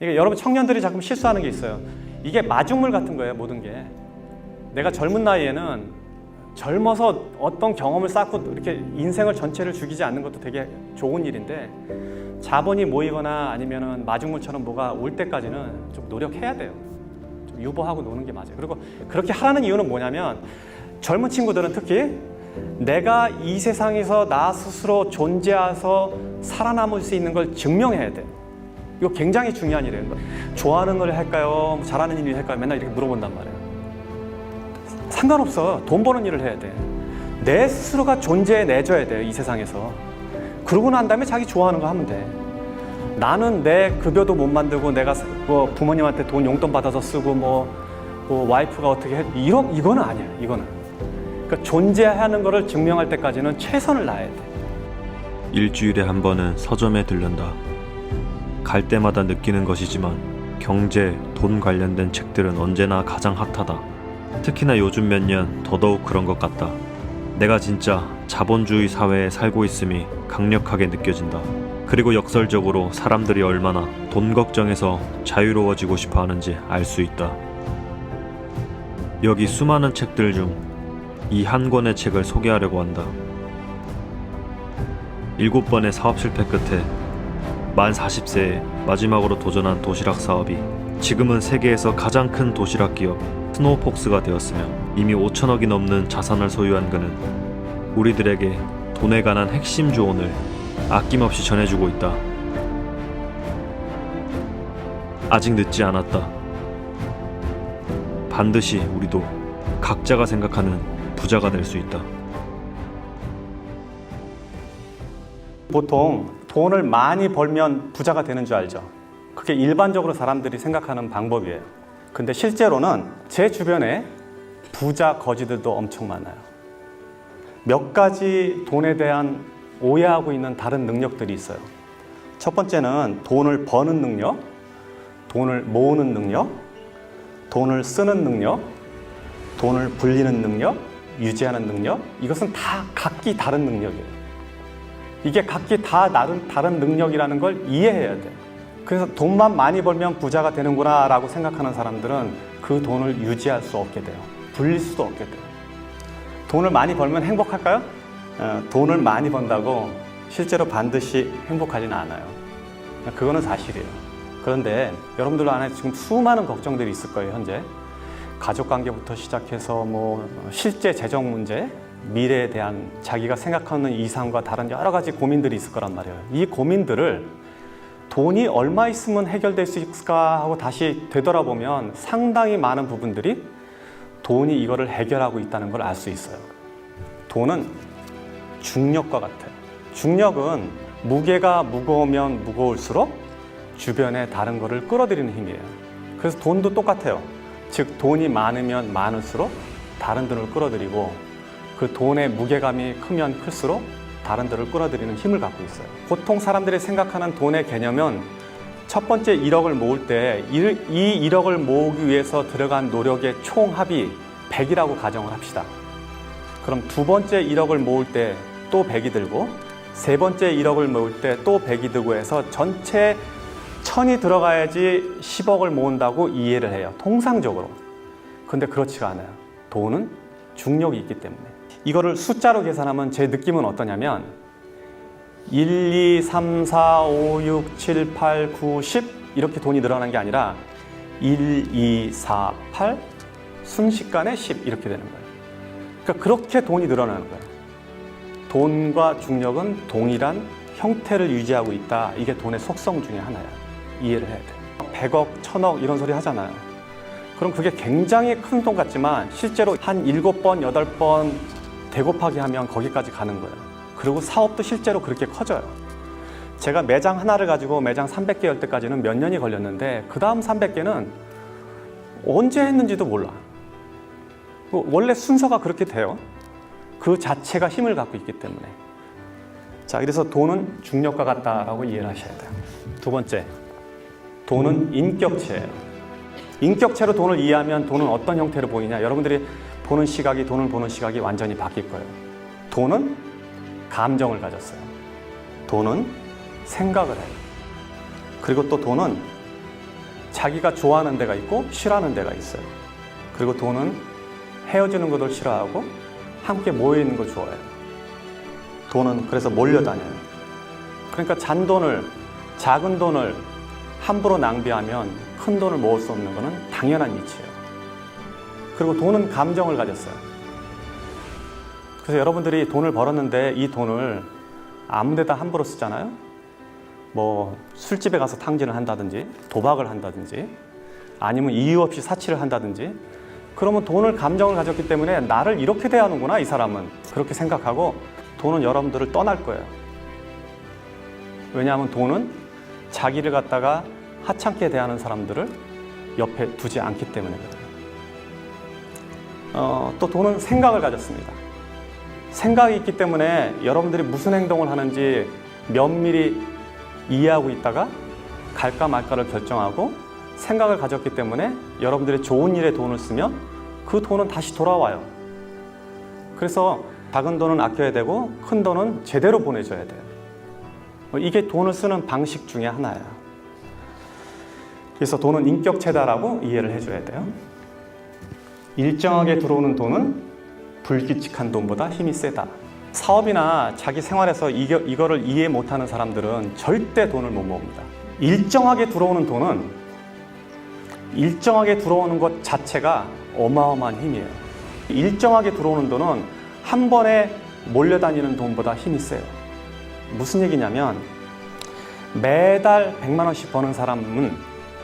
그러니까 여러분 청년들이 자꾸 실수하는 게 있어요. 이게 마중물 같은 거예요, 모든 게. 내가 젊은 나이에는 젊어서 어떤 경험을 쌓고 이렇게 인생을 전체를 죽이지 않는 것도 되게 좋은 일인데 자본이 모이거나 아니면은 마중물처럼 뭐가 올 때까지는 좀 노력해야 돼요. 좀 유보하고 노는 게 맞아요. 그리고 그렇게 하라는 이유는 뭐냐면 젊은 친구들은 특히 내가 이 세상에서 나 스스로 존재해서 살아남을 수 있는 걸 증명해야 돼. 이거 굉장히 중요한 일이에요. 좋아하는 걸 할까요? 잘하는 일을 할까요? 맨날 이렇게 물어본단 말이에요. 상관없어. 돈 버는 일을 해야 돼. 내 스스로가 존재해내줘야 돼요, 이 세상에서. 그러고 난 다음에 자기 좋아하는 거 하면 돼. 나는 내 급여도 못 만들고 내가 뭐 부모님한테 돈 용돈 받아서 쓰고 뭐 와이프가 어떻게 해. 이거는 아니야, 이거는. 그러니까 존재하는 거를 증명할 때까지는 최선을 다해야 돼. 일주일에 한 번은 서점에 들른다. 갈 때마다 느끼는 것이지만 경제, 돈 관련된 책들은 언제나 가장 핫하다. 특히나 요즘 몇 년 더더욱 그런 것 같다. 내가 진짜 자본주의 사회에 살고 있음이 강력하게 느껴진다. 그리고 역설적으로 사람들이 얼마나 돈 걱정에서 자유로워지고 싶어 하는지 알 수 있다. 여기 수많은 책들 중 이 한 권의 책을 소개하려고 한다. 7번의 사업 실패 끝에 만 40세에 마지막으로 도전한 도시락 사업이 지금은 세계에서 가장 큰 도시락 기업 스노우폭스가 되었으며 이미 5천억이 넘는 자산을 소유한 그는 우리들에게 돈에 관한 핵심 조언을 아낌없이 전해주고 있다. 아직 늦지 않았다. 반드시 우리도 각자가 생각하는 부자가 될 수 있다. 보통 돈을 많이 벌면 부자가 되는 줄 알죠? 그게 일반적으로 사람들이 생각하는 방법이에요. 근데 실제로는 제 주변에 부자 거지들도 엄청 많아요. 몇 가지 돈에 대한 오해하고 있는 다른 능력들이 있어요. 첫 번째는 돈을 버는 능력, 돈을 모으는 능력, 돈을 쓰는 능력, 돈을 불리는 능력, 유지하는 능력. 이것은 다 각기 다른 능력이에요. 이게 각기 다 다른 능력이라는 걸 이해해야 돼요. 그래서 돈만 많이 벌면 부자가 되는구나 라고 생각하는 사람들은 그 돈을 유지할 수 없게 돼요. 불릴 수도 없게 돼요. 돈을 많이 벌면 행복할까요? 돈을 많이 번다고 실제로 반드시 행복하지는 않아요. 그거는 사실이에요. 그런데 여러분들 안에 지금 수많은 걱정들이 있을 거예요, 현재. 가족관계부터 시작해서 뭐 실제 재정 문제, 미래에 대한 자기가 생각하는 이상과 다른 여러 가지 고민들이 있을 거란 말이에요. 이 고민들을 돈이 얼마 있으면 해결될 수 있을까 하고 다시 되돌아보면 상당히 많은 부분들이 돈이 이거를 해결하고 있다는 걸 알 수 있어요. 돈은 중력과 같아요. 중력은 무게가 무거우면 무거울수록 주변에 다른 거를 끌어들이는 힘이에요. 그래서 돈도 똑같아요. 즉 돈이 많으면 많을수록 다른 돈을 끌어들이고 그 돈의 무게감이 크면 클수록 다른 데를 끌어들이는 힘을 갖고 있어요. 보통 사람들이 생각하는 돈의 개념은 첫 번째 1억을 모을 때 이 1억을 모으기 위해서 들어간 노력의 총합이 100이라고 가정을 합시다. 그럼 두 번째 1억을 모을 때 또 100이 들고 세 번째 1억을 모을 때 또 100이 들고 해서 전체 1000이 들어가야지 10억을 모은다고 이해를 해요. 통상적으로. 근데 그렇지가 않아요. 돈은 중력이 있기 때문에. 이거를 숫자로 계산하면 제 느낌은 어떠냐면 1, 2, 3, 4, 5, 6, 7, 8, 9, 10 이렇게 돈이 늘어나는 게 아니라 1, 2, 4, 8 순식간에 10 이렇게 되는 거예요. 그러니까 그렇게 돈이 늘어나는 거예요. 돈과 중력은 동일한 형태를 유지하고 있다. 이게 돈의 속성 중에 하나야. 이해를 해야 돼요. 100억, 1000억 이런 소리 하잖아요. 그럼 그게 굉장히 큰 돈 같지만 실제로 한 7번, 8번 대곱하기 하면 거기까지 가는 거예요. 그리고 사업도 실제로 그렇게 커져요. 제가 매장 하나를 가지고 매장 300개 열 때까지는 몇 년이 걸렸는데 그 다음 300개는 언제 했는지도 몰라. 원래 순서가 그렇게 돼요. 그 자체가 힘을 갖고 있기 때문에. 자, 그래서 돈은 중력과 같다라고 이해를 하셔야 돼요. 두 번째, 돈은 인격체예요. 인격체로 돈을 이해하면 돈은 어떤 형태로 보이냐? 여러분들이 보는 시각이, 돈을 보는 시각이 완전히 바뀔 거예요. 돈은 감정을 가졌어요. 돈은 생각을 해요. 그리고 또 돈은 자기가 좋아하는 데가 있고 싫어하는 데가 있어요. 그리고 돈은 헤어지는 것을 싫어하고 함께 모여있는 걸 좋아해요. 돈은 그래서 몰려다녀요. 그러니까 잔돈을, 작은 돈을 함부로 낭비하면 큰 돈을 모을 수 없는 것은 당연한 이치예요. 그리고 돈은 감정을 가졌어요. 그래서 여러분들이 돈을 벌었는데 이 돈을 아무 데다 함부로 쓰잖아요. 뭐 술집에 가서 탕진을 한다든지 도박을 한다든지 아니면 이유 없이 사치를 한다든지, 그러면 돈을 감정을 가졌기 때문에 나를 이렇게 대하는구나 이 사람은, 그렇게 생각하고 돈은 여러분들을 떠날 거예요. 왜냐하면 돈은 자기를 갖다가 하찮게 대하는 사람들을 옆에 두지 않기 때문에 그래요. 또 돈은 생각을 가졌습니다. 생각이 있기 때문에 여러분들이 무슨 행동을 하는지 면밀히 이해하고 있다가 갈까 말까를 결정하고 생각을 가졌기 때문에 여러분들이 좋은 일에 돈을 쓰면 그 돈은 다시 돌아와요. 그래서 작은 돈은 아껴야 되고 큰 돈은 제대로 보내줘야 돼요. 이게 돈을 쓰는 방식 중에 하나예요. 그래서 돈은 인격체다라고 이해를 해줘야 돼요. 일정하게 들어오는 돈은 불규칙한 돈보다 힘이 세다. 사업이나 자기 생활에서 이거를 이해 못하는 사람들은 절대 돈을 못 모읍니다. 일정하게 들어오는 돈은 일정하게 들어오는 것 자체가 어마어마한 힘이에요. 일정하게 들어오는 돈은 한 번에 몰려다니는 돈보다 힘이 세요. 무슨 얘기냐면 매달 100만 원씩 버는 사람은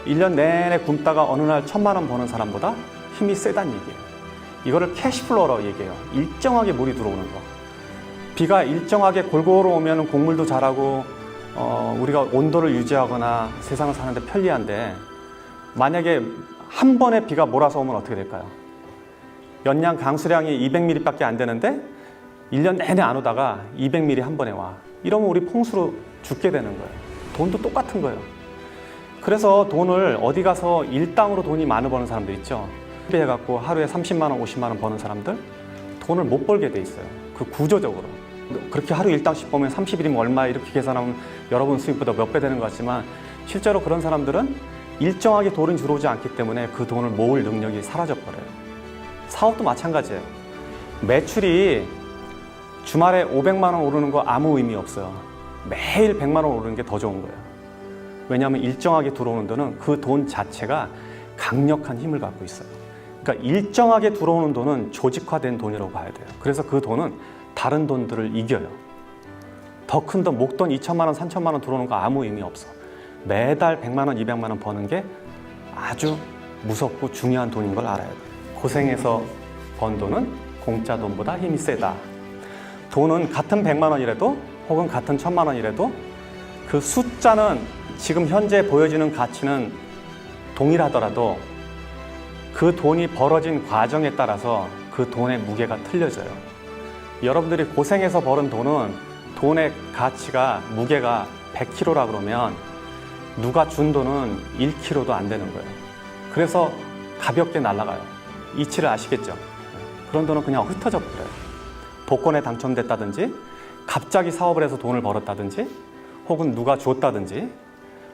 1년 내내 굶다가 어느 날 1000만 원 버는 사람보다 힘이 세다는 얘기예요. 이거를 캐시플로우라고 얘기해요. 일정하게 물이 들어오는 거. 비가 일정하게 골고루 오면 곡물도 자라고 우리가 온도를 유지하거나 세상을 사는데 편리한데, 만약에 한 번에 비가 몰아서 오면 어떻게 될까요? 연량 강수량이 200mm밖에 안 되는데 1년 내내 안 오다가 200mm 한 번에 와. 이러면 우리 풍수로 죽게 되는 거예요. 돈도 똑같은 거예요. 그래서 돈을 어디 가서 일당으로 돈이 많이 버는 사람들 있죠. 해갖고 하루에 30만 원, 50만 원 버는 사람들 돈을 못 벌게 돼 있어요. 그 구조적으로. 그렇게 하루 일당씩 보면 30일이면 얼마 이렇게 계산하면 여러분 수입보다 몇 배 되는 것 같지만 실제로 그런 사람들은 일정하게 돈이 들어오지 않기 때문에 그 돈을 모을 능력이 사라져버려요. 사업도 마찬가지예요. 매출이 주말에 500만 원 오르는 거 아무 의미 없어요. 매일 100만 원 오르는 게 더 좋은 거예요. 왜냐하면 일정하게 들어오는 돈은 그 돈 자체가 강력한 힘을 갖고 있어요. 그러니까 일정하게 들어오는 돈은 조직화된 돈이라고 봐야 돼요. 그래서 그 돈은 다른 돈들을 이겨요. 더 큰 돈, 목돈 2천만 원, 3천만 원 들어오는 거 아무 의미 없어. 매달 100만 원, 200만 원 버는 게 아주 무섭고 중요한 돈인 걸 알아야 돼요. 고생해서 번 돈은 공짜 돈보다 힘이 세다. 돈은 같은 100만 원이라도 혹은 같은 1000만 원이라도 그 숫자는 지금 현재 보여지는 가치는 동일하더라도 그 돈이 벌어진 과정에 따라서 그 돈의 무게가 틀려져요. 여러분들이 고생해서 벌은 돈은 돈의 가치가, 무게가 100kg라 그러면 누가 준 돈은 1kg도 안 되는 거예요. 그래서 가볍게 날아가요. 이치를 아시겠죠? 그런 돈은 그냥 흩어져 버려요. 복권에 당첨됐다든지 갑자기 사업을 해서 돈을 벌었다든지 혹은 누가 줬다든지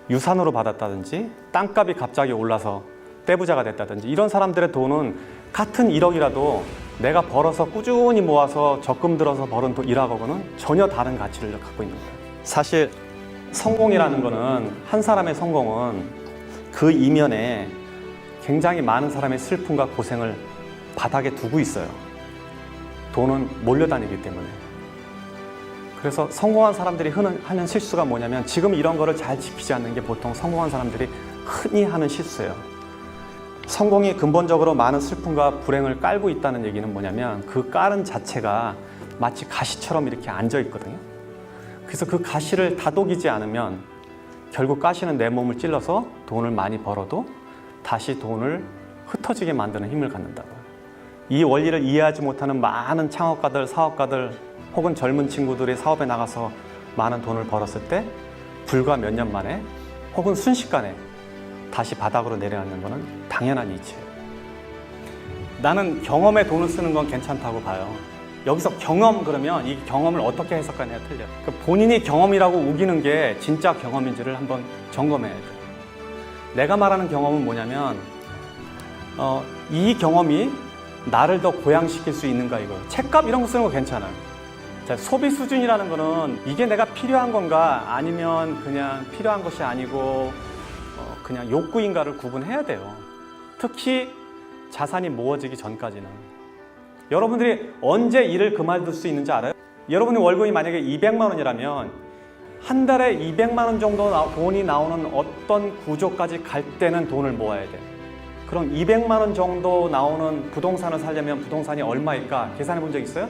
유산으로 받았다든지 땅값이 갑자기 올라서 떼부자가 됐다든지 이런 사람들의 돈은 같은 1억이라도 내가 벌어서 꾸준히 모아서 적금 들어서 벌은 돈이라고는 전혀 다른 가치를 갖고 있는 거예요. 사실 성공이라는 거는, 한 사람의 성공은 그 이면에 굉장히 많은 사람의 슬픔과 고생을 바닥에 두고 있어요. 돈은 몰려다니기 때문에. 그래서 성공한 사람들이 하는 실수가 뭐냐면 지금 이런 거를 잘 지키지 않는 게 보통 성공한 사람들이 흔히 하는 실수예요. 성공이 근본적으로 많은 슬픔과 불행을 깔고 있다는 얘기는 뭐냐면 그 깔은 자체가 마치 가시처럼 이렇게 앉아 있거든요. 그래서 그 가시를 다독이지 않으면 결국 가시는 내 몸을 찔러서 돈을 많이 벌어도 다시 돈을 흩어지게 만드는 힘을 갖는다고요. 이 원리를 이해하지 못하는 많은 창업가들, 사업가들 혹은 젊은 친구들이 사업에 나가서 많은 돈을 벌었을 때 불과 몇 년 만에 혹은 순식간에 다시 바닥으로 내려앉는 것은 당연한 이치예요. 나는 경험에 돈을 쓰는 건 괜찮다고 봐요. 여기서 경험 그러면 이 경험을 어떻게 해석하느냐 틀려요. 그러니까 본인이 경험이라고 우기는 게 진짜 경험인지를 한번 점검해야 돼요. 내가 말하는 경험은 뭐냐면 이 경험이 나를 더 고양시킬 수 있는가 이거. 책값 이런 거 쓰는 거 괜찮아요. 자, 소비 수준이라는 거는 이게 내가 필요한 건가 아니면 그냥 필요한 것이 아니고 그냥 욕구인가를 구분해야 돼요. 특히 자산이 모아지기 전까지는. 여러분들이 언제 일을 그만둘 수 있는지 알아요? 여러분의 월급이 만약에 200만 원이라면 한 달에 200만 원 정도 돈이 나오는 어떤 구조까지 갈 때는 돈을 모아야 돼. 그럼 200만 원 정도 나오는 부동산을 사려면 부동산이 얼마일까 계산해 본 적 있어요?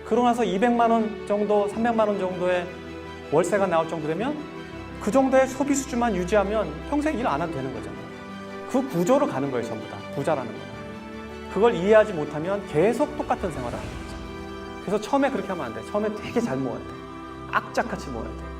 그러고 나서 200만 원 정도, 300만 원 정도의 월세가 나올 정도 되면 그 정도의 소비 수준만 유지하면 평생 일 안 해도 되는 거잖아요. 그 구조로 가는 거예요, 전부 다. 부자라는 거예요. 그걸 이해하지 못하면 계속 똑같은 생활을 하는 거죠. 그래서 처음에 그렇게 하면 안 돼. 처음에 되게 잘 모아야 돼. 악착같이 모아야 돼.